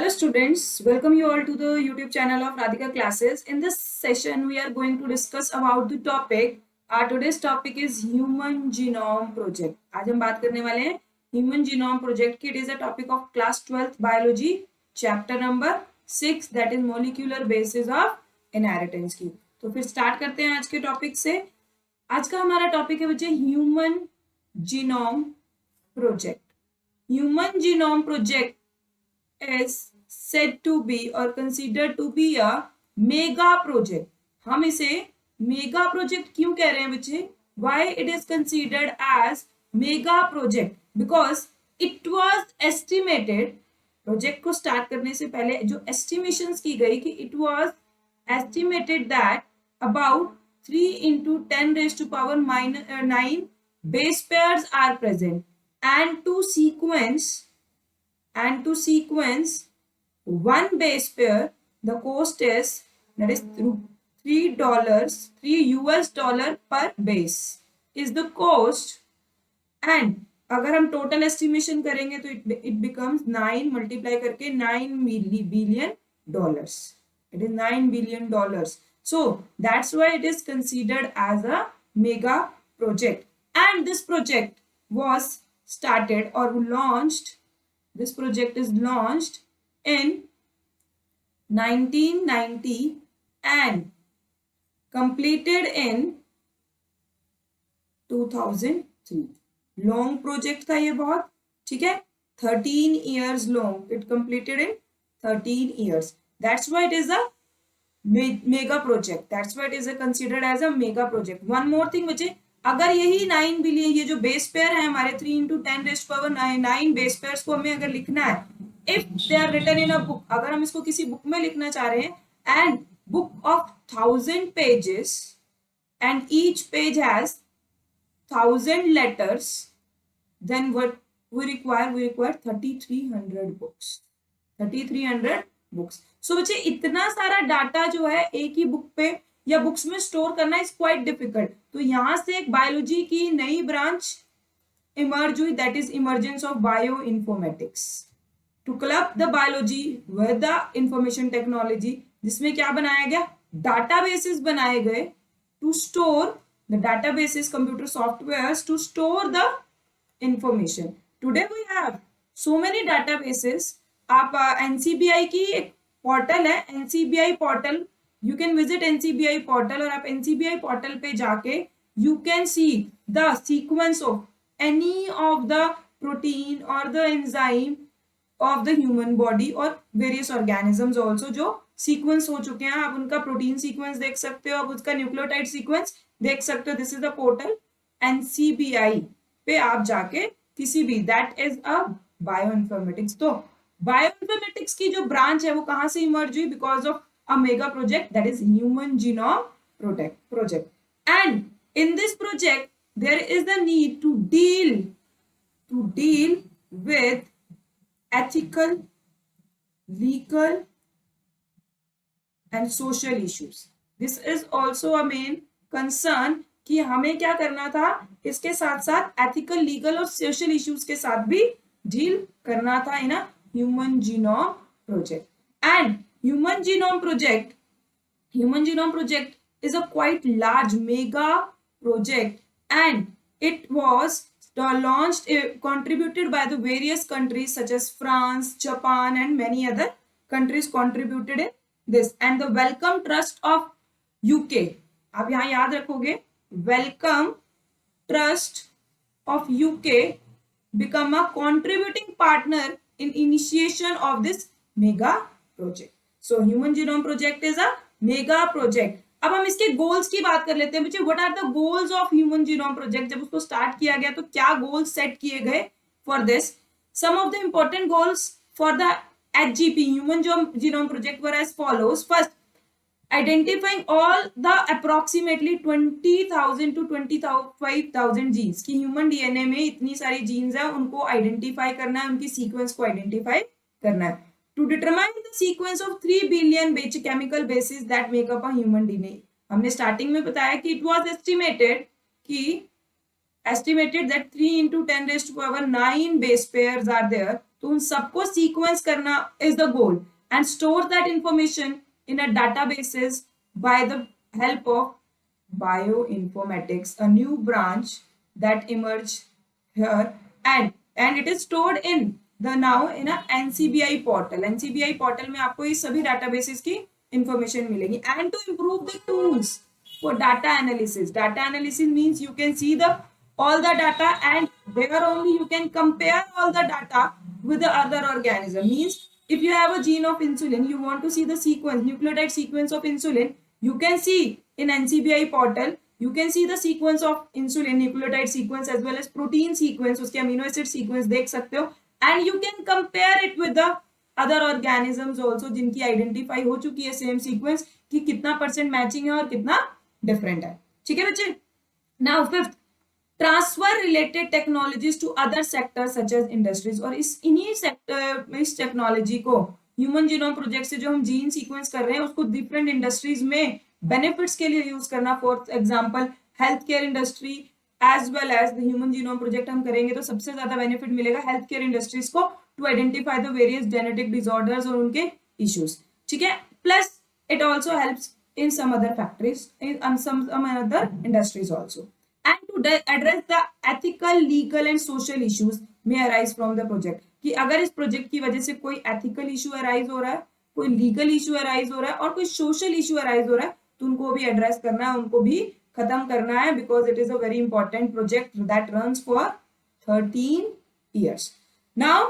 Hello students, welcome you all to the YouTube channel of Radhika Classes. In this session, we are going to discuss about the topic. Our today's topic is Human Genome Project. आज हम बात करने वाले हैं Human Genome Project की. It is a topic of class 12th biology, chapter number 6, that is molecular basis of inheritance की. तो फिर start करते हैं आज के टॉपिक से. आज का हमारा टॉपिक है बच्चे Human Genome Project. Human Genome Project is said to be or considered to be a mega project. हम इसे मेगा प्रोजेक्ट क्यों कह रहे हैं बच्चे? Why it is considered as mega project? Because it was estimated. Project को start करने से पहले जो एस्टिमेशंस की गई कि it was estimated that about 3 into 10 raised to power 9 base pairs are present and to sequence one base pair, the cost is that is $3 per base is the cost. And अगर हम total estimation करेंगे तो it becomes 9 multiply करके $9 billion. It is $9 billion. So that's why it is considered as a mega project. And this project was started or launched. This project is launched in 1990 and completed in 2003. Long project था ये बहुत, ठीक है? 13 years long. It completed in 13 years. That's why it is a mega project. That's why it is considered as a mega project. One more thing बच्चे, अगर यही 9 billion ये जो बेस पेयर है हमारे 3 into 10 raised to power 9 base pairs को हमें अगर लिखना है, if they are written in a book, अगर हम इसको किसी बुक में लिखना चाह रहे हैं and book of 1000 pages and each page has 1000 letters, then what we require 3300 books. 3300 books. So बच्चे इतना सारा डाटा जो है एक ही बुक पे या बुक्स में स्टोर करना इज क्वाइट डिफिकल्ट. तो यहां से एक बायोलॉजी की नई ब्रांच इमर्ज हुई, that is emergence of bioinformatics to club the biology with the information technology, जिसमें क्या बनाया गया? डाटाबेसेस बनाए गए to store the databases, computer softwares to store the information. Today we have so many databases. आप NCBI की एक portal है, NCBI portal, you can visit NCBI portal और आप NCBI portal पे जाके you can see the sequence of any of the protein or the enzyme of the human body or various organisms also जो sequence हो चुके हैं. आप उनका protein sequence देख सकते हो, आप उसका nucleotide sequence देख सकते हो. This is the portal NCBI पे आप जाके किसी भी, that is a bioinformatics. तो bioinformatics की जो branch है वो कहाँ से emerge हुई? Because of a mega project, that is Human Genome Project. And in this project there is the need to deal with ethical, legal and social issues. This is also a main concern कि हमें क्या करना था, इसके साथ साथ ethical, legal और social issues के साथ भी deal करना था in a Human Genome Project. And Human Genome Project is a quite large mega project and it was launched, contributed by the various countries such as France, Japan and many other countries contributed in this. And the Wellcome Trust of UK, आप यहाँ याद रखोगे, Wellcome Trust of UK become a contributing partner in initiation of this mega project. So Human Genome Project is a mega project. अब हम इसके goals की बात कर लेते हैं बच्चे. What are the goals of human genome project? जब उसको स्टार्ट किया गया तो क्या गोल्स सेट किए गए for this? Some of the important goals for the HGP human genome project were as follows. First, identifying all the approximately 20,000 to 25,000 genes की human DNA में इतनी सारी जीन्स है, उनको आइडेंटिफाई करना है, उनकी सीक्वेंस को आइडेंटिफाई करना है. To determine the sequence of 3 billion chemical bases that make up a human DNA. हमने स्टार्टिंग में बताया कि it was estimated कि estimated that 3 into 10 raised to power 9 base pairs are there, तो उन सबको सीक्वेंस करना is the goal and store that information in a databases by the help of bioinformatics, a new branch that emerged here, and it is stored in the now in a NCBI portal. NCBI portal में आपको ये सभी databases की information मिलेगी. And to improve the tools for data analysis. Data analysis means you can see the all the data and there only you can compare all the data with the other organism. Means if you have a gene of insulin, you want to see the sequence, nucleotide sequence of insulin, you can see in NCBI portal, you can see the sequence of insulin, nucleotide sequence as well as protein sequence, उसके amino acid sequence देख सकते हो, and you can compare it with the other organisms also जिनकी identify हो चुकी है same sequence कि कितना % matching है और कितना different है. ठीक है बच्चे? Now fifth, transfer related technologies to other sector such as industries. और इन्हीं सेक्टर में इस टेक्नोलॉजी को ह्यूमन जीनोम प्रोजेक्ट से जो हम जीन सीक्वेंस कर रहे हैं उसको डिफरेंट इंडस्ट्रीज में बेनिफिट्स के लिए यूज करना. For example health care industry as well as the human genome project हम करेंगे तो सबसे ज्यादा बेनिफिट मिलेगा हेल्थ केयर इंडस्ट्रीज को to identify the various genetic disorders और उनके इश्यूज. ठीक है. Plus it also helps in some other factories, in some other industries also. And to address the ethical, legal and social issues may arise from the project. कि अगर इस project की वजह से कोई ethical issue arise हो रहा है, कोई legal issue arise हो रहा है और कोई social issue arise हो रहा है तो उनको भी address करना है, उनको भी खत्म करना है because it is a very important project that runs for 13 years. Now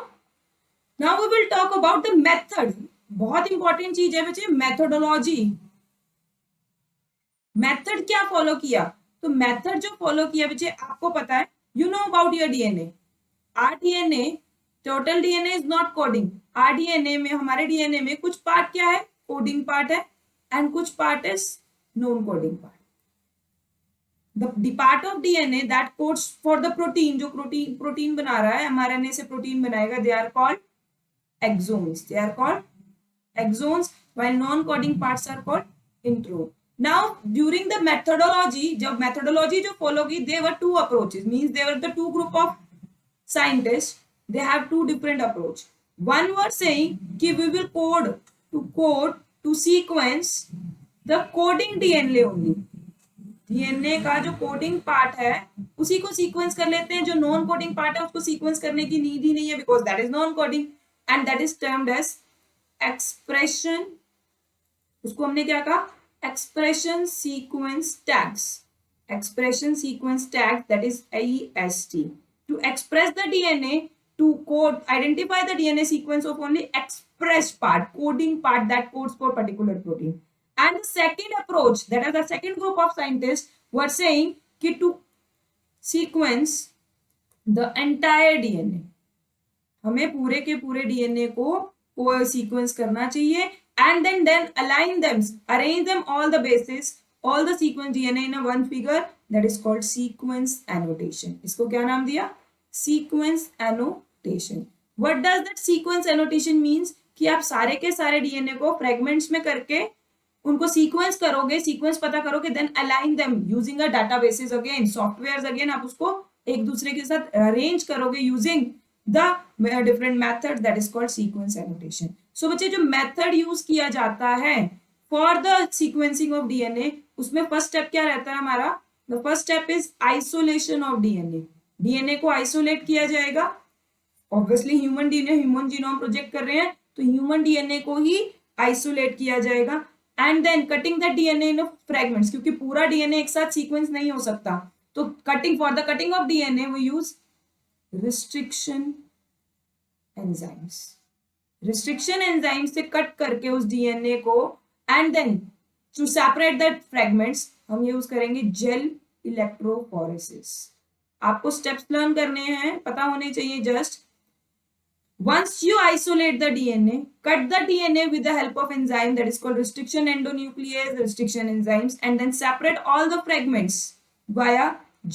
we will talk about the method. बहुत important चीज है बच्चे methodology. मेथड क्या फॉलो किया? तो मेथड जो फॉलो किया बच्चे आपको पता है, you know about your DNA. Our DNA, total DNA is not coding. Our DNA में, हमारे डीएनए में कुछ पार्ट क्या है? कोडिंग पार्ट है एंड कुछ part is non coding part. The part of DNA that codes for the protein, जो protein बना रहा है, एमआरएनए से प्रोटीन बनाएगा, they are called exons. They are called exons while non coding parts are called intron. Now during the methodology, जब methodology जो follow की, there were two approaches. Means there were the two group of scientists. They have two different approach. One were saying कि we will code to sequence the coding DNA only. DNA का जो coding part है उसी को sequence कर लेते हैं. जो non coding part है उसको sequence करने की need ही नहीं है because that is non coding and that is termed as expression. उसको हमने क्या कहा? Expression sequence tags. Expression sequence tags, that is AEST. To express the DNA, to code, identify the DNA sequence of only expressed part, coding part that codes for particular protein. And the second approach, that is the second group of scientists were saying कि to sequence the entire DNA. हमें पूरे के पूरे DNA को sequence करना चाहिए and then align them, arrange them all the bases, all the sequence DNA in a one figure, that is called sequence annotation. इसको क्या नाम दिया? Sequence annotation. What does that sequence annotation means? कि आप सारे के सारे DNA को fragments में करके उनको sequence करोगे, sequence पता करोगे, then align them using a databases again, softwares again, आप उसको एक दूसरे के साथ arrange करोगे using the different method, that is called sequence annotation. So बच्चे जो मेथड यूज किया जाता है for the sequencing of DNA, उसमें फर्स्ट स्टेप क्या रहता है हमारा? The first step is isolation of DNA. DNA को आइसोलेट किया जाएगा. Obviously human DNA, human genome project कर रहे हैं तो ह्यूमन डीएनए को ही आइसोलेट किया जाएगा. And then cutting the DNA in fragments, क्योंकि पूरा डीएनए एक साथ सीक्वेंस नहीं हो सकता, तो cutting, for the cutting of DNA we use restriction enzymes. Restriction enzyme से कट करके उस डीएनए को and then to separate that fragments हम यूज करेंगे जेल इलेक्ट्रोफोरेसिस. आपको स्टेप्स लर्न करने हैं, पता होने चाहिए. Just once you isolate the DNA, cut the DNA with the help of enzyme that is called restriction endonuclease, restriction enzymes, and then separate all the fragments via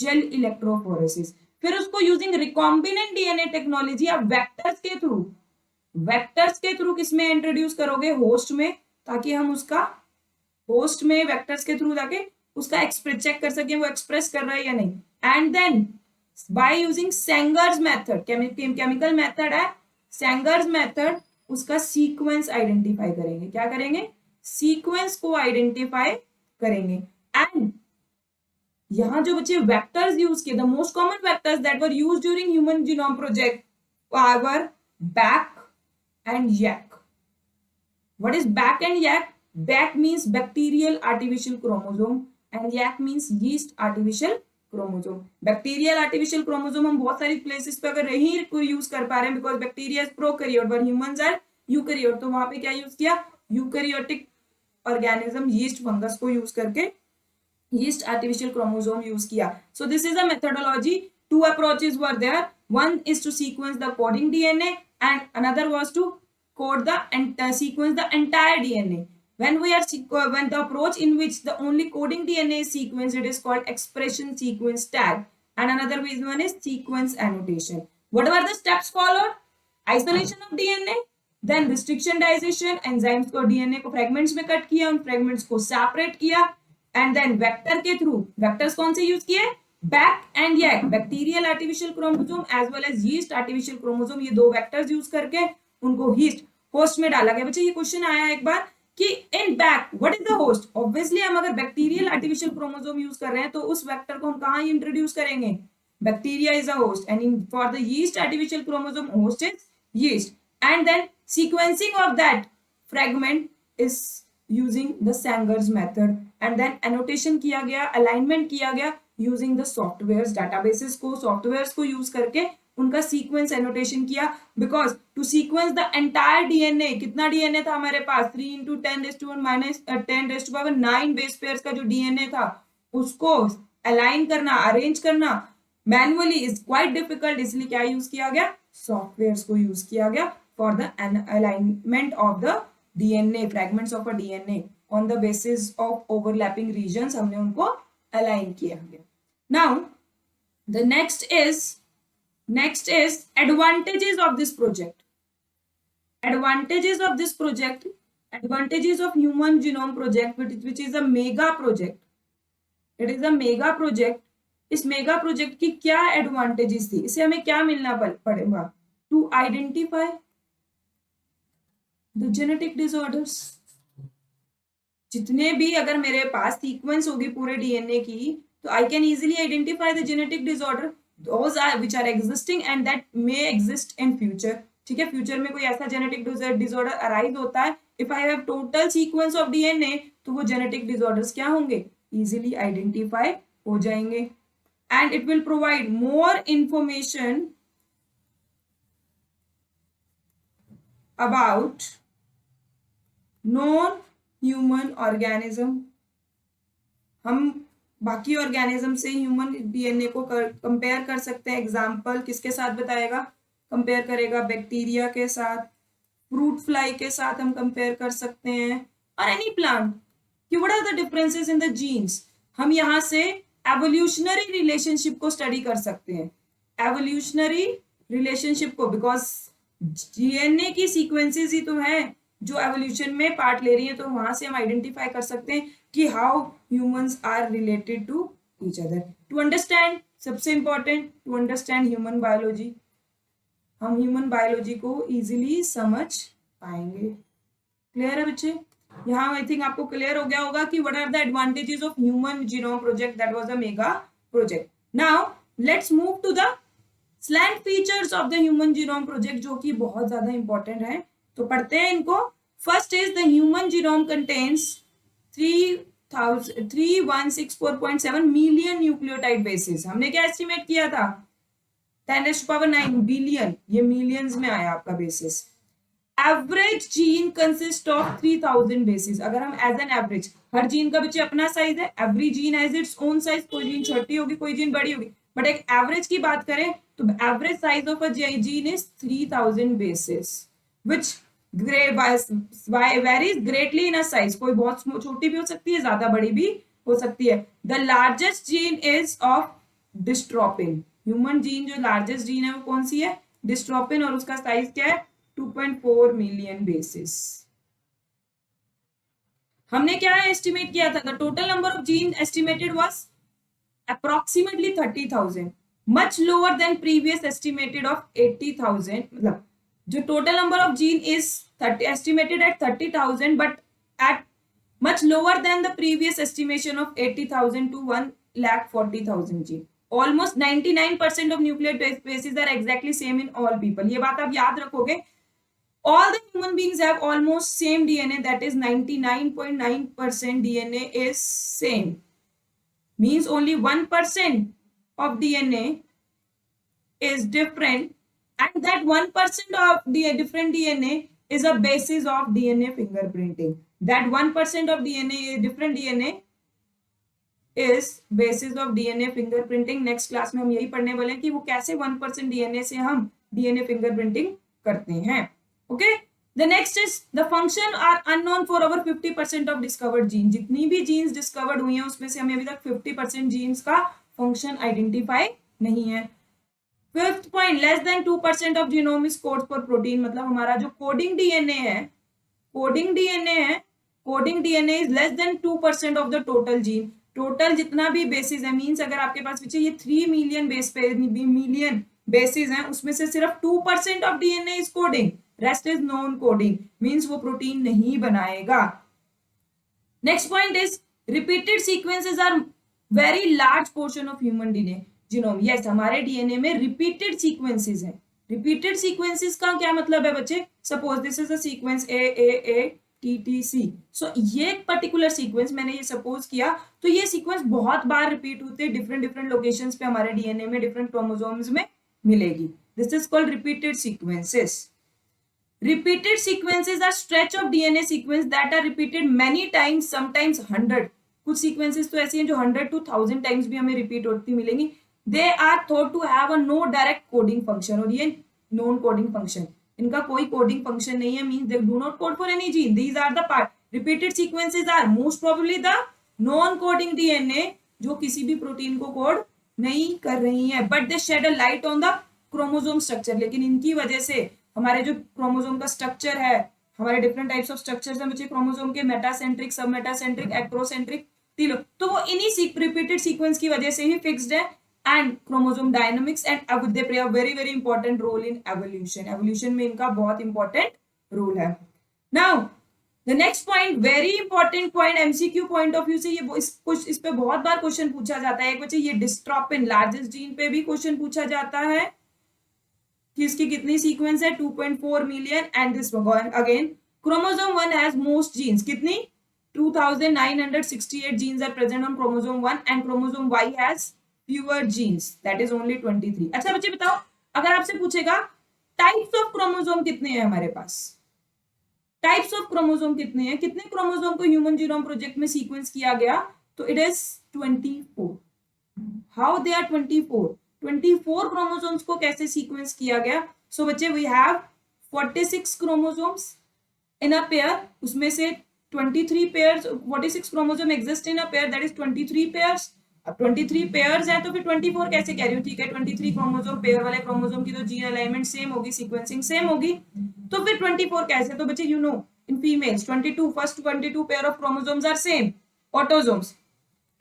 gel electrophoresis. फिर उसको using recombinant DNA technology आप vectors के through किसमें introduce करोगे? Host में, ताकि हम उसका वेक्टर्स के थ्रू जाके उसका चेक कर सकें वो एक्सप्रेस कर रहा है या नहीं. And then by using Sanger's method, chemical method है सेंगर्स मेथड, उसका सीक्वेंस आइडेंटिफाई करेंगे। क्या करेंगे? सीक्वेंस को आइडेंटिफाई करेंगे। एंड यहां जो बच्चे वेक्टर्स यूज किए, the most common vectors that were used during human genome project were back and YAC. What is BAC and YAC? BAC means bacterial artificial chromosome and YAC means yeast artificial chromosome. Bacterial artificial chromosome हम बहुत सारी places पे अगर यही को use कर पा रहे हैं because bacteria is prokaryote but humans are eukaryote, तो वहां पे क्या यूज किया? यूकैरियोटिक ऑर्गेनिज्म यीस्ट फंगस को यूज करके yeast artificial chromosome use किया. So this is a methodology. Two approaches were there. One is to sequence the coding DNA and another was to code the sequence the entire DNA. When the approach in which the only coding DNA is sequenced, it is called expression sequence tag, and another one is sequence annotation. What were the steps followed? Isolation of DNA, then restriction digestion, enzymes को DNA को fragments में cut किया, उन fragments को separate किया, and then vector के through, vectors कौन से यूज किए? BAC and YAC, bacterial artificial chromosome as well as yeast artificial chromosome, ये दो वेक्टर्स यूज करके उनको होस्ट में डाला गया। बच्चे ये क्वेश्चन आया एक बार कि in back what is the host? Obviously हम अगर बैक्टीरियल आर्टिफिशियल क्रोमोसोम यूज कर रहे हैं तो उस वेक्टर को हम कहां इंट्रोड्यूस करेंगे? Bacteria is a host and in for the yeast artificial chromosome host is yeast, and then sequencing of that fragment is using the Sanger's method, and then annotation किया गया, अलाइनमेंट किया गया using the softwares, databases को, softwares को use करके उनका sequence annotation किया। Because to sequence the entire DNA, कितना डीएनए था हमारे पास? 3 × 10⁻⁹ बेस पेयर्स का जो डीएनए था उसको अलाइन करना, अरेंज करना मैन्युअली इज क्वाइट डिफिकल्ट, इसलिए क्या यूज किया गया? सॉफ्टवेयर्स को यूज किया गया for the alignment of the DNA, fragments of a DNA on the basis of overlapping regions, हमने उनको align किया गया. Now the next is advantages of this project. Advantages of this project, advantages of Human Genome Project, which is a mega project. It is a mega project. इस mega project की क्या advantages थी? इसे हमें क्या मिलना पड़ेगा? To identify the genetic disorders. जितने भी अगर मेरे पास सीक्वेंस होगी पूरे डीएनए की, तो I can easily identify the genetic disorder those are which are existing and that may exist in future. ठीक है, फ्यूचर में कोई ऐसा जेनेटिक डिसऑर्डर अराइज होता है, if I have total sequence of DNA, तो वो जेनेटिक डिसऑर्डर्स क्या होंगे? इजीली आइडेंटिफाई हो जाएंगे, and it will provide more information about non human organism. हम बाकी ऑर्गेनिज्म से ह्यूमन डीएनए को कंपेयर कर सकते हैं। एग्जाम्पल किसके साथ बताएगा? कंपेयर करेगा बैक्टीरिया के साथ, फ्रूट फ्लाई के साथ हम कंपेयर कर सकते हैं, और एनी प्लांट कि what are the differences in the genes. हम यहाँ से एवोल्यूशनरी रिलेशनशिप को स्टडी कर सकते हैं, एवोल्यूशनरी रिलेशनशिप को, बिकॉज डीएनए की सीक्वेंसेस ही तो हैं जो एवोल्यूशन में पार्ट ले रही है, तो वहां से हम आइडेंटिफाई कर सकते हैं कि how humans are related to each other. To understand, सबसे important, to understand human biology, हम ह्यूमन बायोलॉजी को इजीली समझ पाएंगे। क्लियर है बच्चे? यहाँ आई थिंक आपको क्लियर हो गया होगा कि what are the advantages of human genome project, that was a mega project. Now let's move to the salient features of the human genome project, जो कि बहुत ज्यादा इंपॉर्टेंट है, तो पढ़ते हैं इनको। First is the human genome contains 3164.7 million nucleotide basis. हमने क्या एस्टिमेट किया था? 10⁹ बिलियन, ये मिलियंस में आया आपका bases. Average gene consist of 3000 bases. अगर हम एज एन एवरेज, हर जीन का बच्चे अपना साइज है, every gene has its own size, कोई जीन छोटी होगी कोई जीन बड़ी होगी, बट एक एवरेज की बात करें तो average size of a gene is 3000 bases, which varies greatly in a size। कोई बहुत छोटी भी हो सकती है, ज्यादा बड़ी भी हो सकती है। The largest gene is of dystrophin. Human gene जो लार्जेस्ट जीन है वो कौन सी है? डिस्ट्रोपिन, और उसका साइज क्या है? 2.4 मिलियन बेसिस। हमने क्या एस्टिमेट किया था? The total number of gene estimated was approximately 30,000, much lower than previous estimated of 80,000, मतलब जो total number of gene is 30 estimated at 30,000 but at much lower than the previous estimation of 80,000 to 1,40,000 gene. Almost 99% of nucleic bases are exactly same in all people. ये बात आप याद रखोगे. All the human beings have almost same DNA, that is 99.9% DNA is same. Means only 1% of DNA is different, and that 1% of the different DNA is a basis of DNA fingerprinting. That 1% of DNA, different DNA is basis of DNA fingerprinting. Next class में हम यही पढ़ने वाले हैं कि वो कैसे 1% DNA से हम DNA fingerprinting करते हैं. Okay, the next is the function are unknown for over 50% of discovered gene. जितनी भी जीन्स डिस्कवर्ड हुई हैं उसमें से हमें अभी तक 50% जीन्स का फंक्शन आइडेंटिफाई नहीं है. Fifth point, less than 2% of genome is code for protein. मतलब हमारा जो कोडिंग डीएनए है, coding DNA is less than 2% of the total gene. Total जितना भी बेसिस है, मींस अगर आपके पास पीछे ये 3 मिलियन मिलियन बेसिस हैं, उसमें से सिर्फ 2% of DNA is coding, rest is non coding, means वो प्रोटीन नहीं बनाएगा. Next point is repeated sequences are very large portion of human DNA genome. Yes, हमारे डीएनए में रिपीटेड सीक्वेंसेस हैं. रिपीटेड सीक्वेंसेस का क्या मतलब है बच्चे? Suppose this is a sequence A TTC. So ये पर्टिकुलर सीक्वेंस मैंने ये सपोज किया, तो ये सीक्वेंस बहुत बार रिपीट होते हैं डिफरेंट लोकेशंस पे हमारे डीएनए में, डिफरेंट क्रोमोसोम्स में मिलेगी. This is called repeated sequences. Repeated sequences are stretch of DNA sequence that are repeated many times, sometimes 100. कुछ सीक्वेंसेस तो ऐसी हैं जो 100 to 1000 टाइम्स भी हमें रिपीट होती मिलेंगी. They are thought to have a no direct coding function, और ये नॉन कोडिंग फंक्शन, इनका कोई कोडिंग फंक्शन नहीं है, means they do not code for any gene. These are the part. Repeated sequences are most probably the non coding DNA, जो किसी भी protein को कोड नहीं कर रही है, but they shed a light on the chromosome structure. लेकिन इनकी वजह से हमारे जो क्रोमोसोम का स्ट्रक्चर है, हमारे डिफरेंट टाइप्स ऑफ स्ट्रक्चर्स हैं बच्चे क्रोमोसोम के, मेटासेंट्रिक, सब मेटासेंट्रिक, एक्रोसेंट्रिक, तीनों, तो वो इन्हीं रिपीटेड सीक्वेंस की वजह से ही फिक्स्ड है. and chromosome dynamics and they play a very important role in evolution में इनका बहुत important role है. now the next point, very important point, MCQ point of view से ये इस पे बहुत बार क्वेश्चन पूछा जाता है. एक बच्चे ये डिस्ट्रोफिन लार्जेस्ट जीन पे भी क्वेश्चन पूछा जाता है कि इसकी कितनी सीक्वेंस है, 2.4 million. And this again chromosome 1 has most genes, कितनी, 2968 genes are present on chromosome 1 and chromosome Y has fewer genes, that is only 23. अच्छा बच्चे बताओ, अगर आपसे पूछेगा टाइप्स ऑफ क्रोमोसोम कितने हैं हमारे पास, टाइप्स ऑफ क्रोमोसोम कितने हैं, कितने क्रोमोसोम को ह्यूमन जीनोम प्रोजेक्ट में सीक्वेंस किया गया, तो it is 24. How they are 24 chromosomes को कैसे सीक्वेंस किया गया? सो बच्चे we have 46 chromosomes in a pair, उसमें से 23 pairs, 46 chromosome exist in a pair, that is 23 pairs. अब 23 पेयर्स है तो फिर 24 कैसे कह रही हूँ? ठीक है, 23 क्रोमोसोम, पेयर वाले क्रोमोसोम की तो जीन अलाइनमेंट सेम होगी, सीक्वेंसिंग सेम होगी, तो फिर 24 कैसे? तो बच्चे you know in females 22 first 22 pair of chromosomes are same autosomes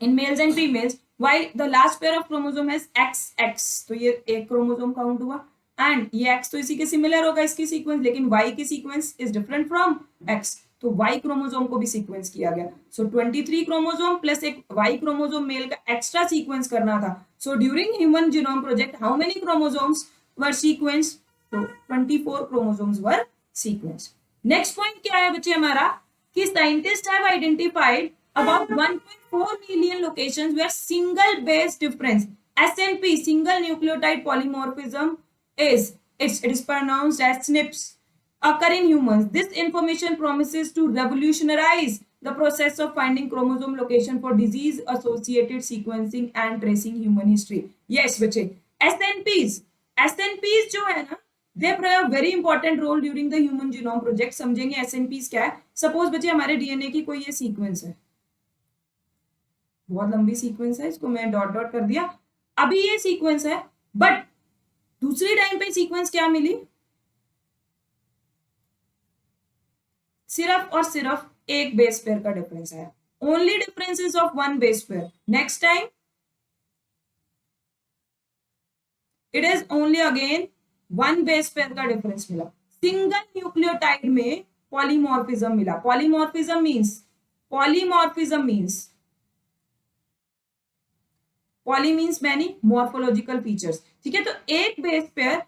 in males and females, while the last pair of chromosome has XX, तो ये एक क्रोमोसोम काउंट हुआ, एंड ये X तो इसी के सिमिलर होगा इसकी सीक्वेंस, लेकिन Y की sequence is different from X, तो Y क्रोमोसोम को भी सीक्वेंस किया गया. सो 23 क्रोमोसोम प्लस एक Y क्रोमोसोम मेल का एक्स्ट्रा सीक्वेंस करना था. So during human genome project how many chromosomes were sequence? तो 24 क्रोमोसोम्स वर सीक्वेंस. नेक्स्ट पॉइंट क्या है बच्चे हमारा, कि scientist have identified about 1.4 million locations where single base difference, SNP, single nucleotide polymorphism is, it is pronounced as SNPs, occur in humans. This information promises to revolutionize the process of finding chromosome location for disease associated sequencing and tracing human history. Yes बच्चे, SNPs जो है ना, they play a very important role during the human genome project. समझेंगे SNPs क्या है. Suppose बच्चे हमारे DNA की कोई ये सीक्वेंस है, बहुत लंबी सीक्वेंस है, इसको मैं डॉट डॉट कर दिया, अभी ये सीक्वेंस है, बट दूसरी टाइम पे सीक्वेंस क्या मिली, सिर्फ और सिर्फ एक बेस पेयर का डिफरेंस है, only differences of one base pair. Next time it is only again one base pair का डिफरेंस मिला। सिंगल न्यूक्लियोटाइड में पॉलीमॉर्फिज्म मिला। Poly means many, morphological features. ठीक है, तो एक बेस पेयर,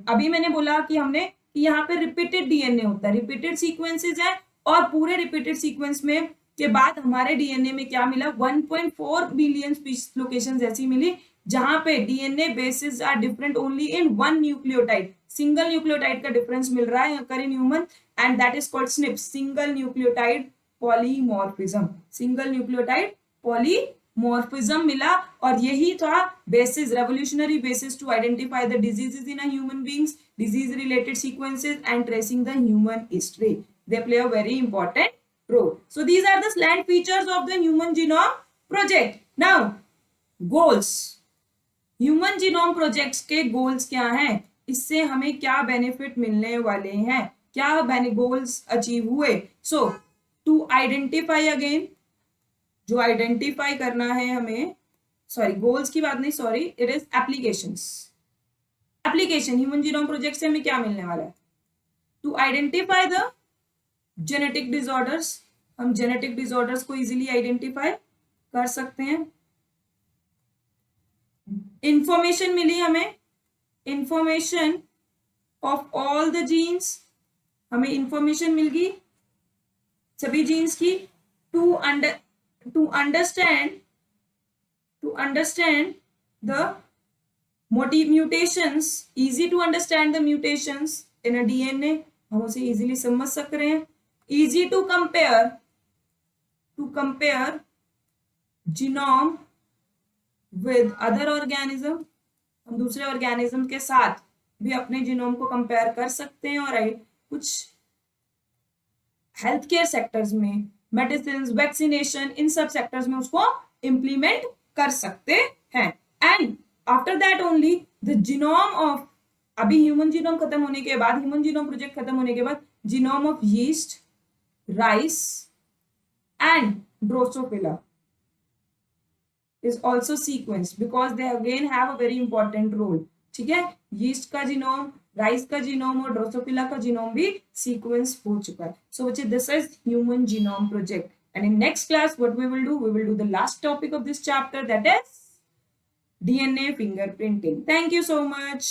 अभी मैंने बोला कि हमने कि यहाँ पे रिपीटेड डीएनए होता है, रिपीटेड सीक्वेंसेस है, और पूरे रिपीटेड सीक्वेंस में के बाद हमारे डीएनए में क्या मिला, 1.4 बिलियन स्पीशीज लोकेशंस ऐसी मिली जहां पे DNA basis are different only in one nucleotide. Single nucleotide का डिफरेंस मिल रहा है occur in human, and that is called SNP, single nucleotide polymorphism. Single nucleotide polymorphism मिला, और यही था basis, revolutionary basis to identify the diseases in a human beings, disease related sequences, and tracing the human history. They play a very important role. So these are the slant features of the Human Genome Project. Now, goals. Human Genome Projects के goals क्या हैं? इससे हमें क्या benefit मिलने वाले हैं? क्या goals achieve हुए? So, to identify again, जो identify करना है हमें, sorry, goals की बात नहीं, sorry, it is applications. Application human genome project से हमें क्या मिलने वाला है, to identify the genetic disorders, हम जेनेटिक डिसऑर्डर्स को इजीली आइडेंटिफाई कर सकते हैं। इंफॉर्मेशन मिली हमें, information of all the genes, हमें इंफॉर्मेशन मिल गई सभी जीन्स की, to understand the mutations, easy to understand the mutations in a DNA, हम उसे easily समझ सक रहे हैं। easy to compare genome with other organism, हम दूसरे ऑर्गेनिज्म के साथ भी अपने जीनोम को कंपेयर कर सकते हैं, और कुछ हेल्थ केयर सेक्टर्स में, मेडिसिन, वैक्सीनेशन, इन सब सेक्टर्स में उसको इंप्लीमेंट कर सकते हैं। And after that only the genome of, अभी ह्यूमन जीनोम खत्म होने के बाद, ह्यूमन जीनोम प्रोजेक्ट खत्म होने के बाद, genome of yeast, rice and Drosophila is also sequenced because they again have a very important role. ठीक है, यीस्ट का जीनोम, राइस का जीनोम और ड्रोसोफिला का जीनोम भी सीक्वेंस हो चुका है। So this is Human Genome Project, and in next class what we will do the last topic of this chapter, that is DNA fingerprinting. Thank you so much.